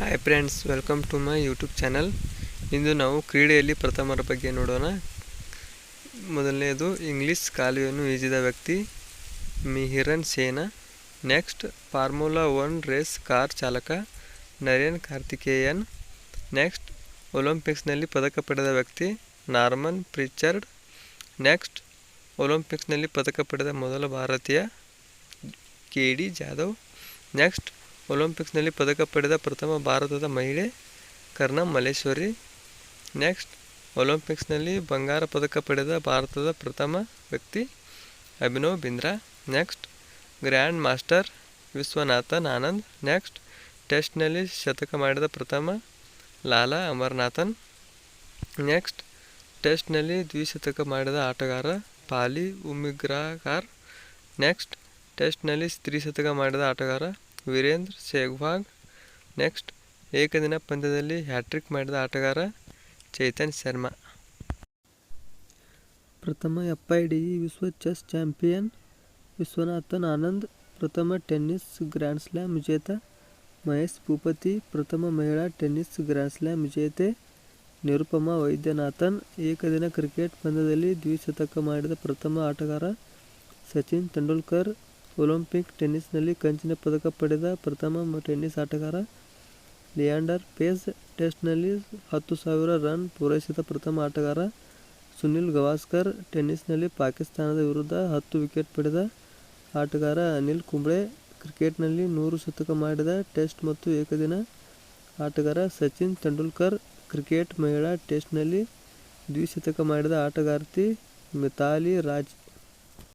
Hi friends, welcome to my YouTube channel. ಇಂದು ನಾವು ಕ್ರೀಡೆಯಲ್ಲಿ ಪ್ರಥಮರ ಬಗ್ಗೆ ನೋಡೋಣ. ಮೊದಲನೇದು ಇಂಗ್ಲಿಷ್ ಕಾಲುವೆಯನ್ನು ಈಜಿದ ವ್ಯಕ್ತಿ ಮಿಹಿರನ್ ಸೇನಾ. ನೆಕ್ಸ್ಟ್ ಫಾರ್ಮುಲಾ 1 ರೇಸ್ ಕಾರ್ ಚಾಲಕ ನರೇನ್ ಕಾರ್ತಿಕೇಯನ್. ನೆಕ್ಸ್ಟ್ ಒಲಿಂಪಿಕ್ಸ್ನಲ್ಲಿ ಪದಕ ಪಡೆದ ವ್ಯಕ್ತಿ ನಾರ್ಮನ್ ಪ್ರಿಚರ್ಡ್. ನೆಕ್ಸ್ಟ್ ಒಲಿಂಪಿಕ್ಸ್ನಲ್ಲಿ ಪದಕ ಪಡೆದ ಮೊದಲ ಭಾರತೀಯ ಕೆ.ಡಿ. ಜಾಧವ್. ನೆಕ್ಸ್ಟ್ ಒಲಿಂಪಿಕ್ಸ್ನಲ್ಲಿ ಪದಕ ಪಡೆದ ಪ್ರಥಮ ಭಾರತದ ಮಹಿಳೆ ಕರ್ನಮ್ ಮಲ್ಲೇಶ್ವರಿ. ನೆಕ್ಸ್ಟ್ ಒಲಿಂಪಿಕ್ಸ್ನಲ್ಲಿ ಬಂಗಾರ ಪದಕ ಪಡೆದ ಭಾರತದ ಪ್ರಥಮ ವ್ಯಕ್ತಿ Abhinav Bindra. Next grandmaster Viswanathan Anand. Next ಟೆಸ್ಟ್ನಲ್ಲಿ ಶತಕ ಮಾಡಿದ ಪ್ರಥಮ ಲಾಲಾ ಅಮರನಾಥನ್. ನೆಕ್ಸ್ಟ್ ಟೆಸ್ಟ್ನಲ್ಲಿ ದ್ವಿಶತಕ ಮಾಡಿದ ಆಟಗಾರ ಪಾಲಿ ಉಮಿಗ್ರಾಕಾರ್. ನೆಕ್ಸ್ಟ್ ಟೆಸ್ಟ್ನಲ್ಲಿ ತ್ರಿಶತಕ ಮಾಡಿದ ಆಟಗಾರ ವೀರೇಂದ್ರ ಸೆಹ್ವಾಗ್. ನೆಕ್ಸ್ಟ್ ಏಕದಿನ ಪಂದ್ಯದಲ್ಲಿ ಹ್ಯಾಟ್ರಿಕ್ ಮಾಡಿದ ಆಟಗಾರ ಚೇತನ್ ಶರ್ಮಾ. ಪ್ರಥಮ ಎಫ್ಐಡಿಇ ವಿಶ್ವ ಚೆಸ್ ಚಾಂಪಿಯನ್ ವಿಶ್ವನಾಥನ್ ಆನಂದ್. ಪ್ರಥಮ ಟೆನ್ನಿಸ್ ಗ್ರ್ಯಾಂಡ್ ಸ್ಲಾಮ್ ವಿಜೇತ ಮಹೇಶ್ ಭೂಪತಿ. ಪ್ರಥಮ ಮಹಿಳಾ ಟೆನ್ನಿಸ್ ಗ್ರ್ಯಾಂಡ್ ಸ್ಲಾಮ್ ವಿಜೇತೆ ನಿರುಪಮಾ ವೈದ್ಯನಾಥನ್. ಏಕದಿನ ಕ್ರಿಕೆಟ್ ಪಂದ್ಯದಲ್ಲಿ ದ್ವಿಶತಕ ಮಾಡಿದ ಪ್ರಥಮ ಆಟಗಾರ ಸಚಿನ್ ತೆಂಡೂಲ್ಕರ್. ಒಲಿಂಪಿಕ್ ಟೆನ್ನಿಸ್ನಲ್ಲಿ ಕಂಚಿನ ಪದಕ ಪಡೆದ ಪ್ರಥಮ ಟೆನ್ನಿಸ್ ಆಟಗಾರ ಲಿಯಾಂಡರ್ ಪೇಸ್. ಟೆಸ್ಟ್ನಲ್ಲಿ 10,000 ರನ್ ಪೂರೈಸಿದ ಪ್ರಥಮ ಆಟಗಾರ ಸುನಿಲ್ ಗವಾಸ್ಕರ್. ಟೆನ್ನಿಸ್ನಲ್ಲಿ ಪಾಕಿಸ್ತಾನದ ವಿರುದ್ಧ 10 ವಿಕೆಟ್ ಪಡೆದ ಆಟಗಾರ ಅನಿಲ್ ಕುಂಬ್ಳೆ. ಕ್ರಿಕೆಟ್ನಲ್ಲಿ 100 ಶತಕ ಮಾಡಿದ ಟೆಸ್ಟ್ ಮತ್ತು ಏಕದಿನ ಆಟಗಾರ ಸಚಿನ್ ತೆಂಡೂಲ್ಕರ್. ಕ್ರಿಕೆಟ್ ಮಹಿಳಾ ಟೆಸ್ಟ್ನಲ್ಲಿ ದ್ವಿಶತಕ ಮಾಡಿದ ಆಟಗಾರ್ತಿ ಮಿತಾಲಿ ರಾಜ್.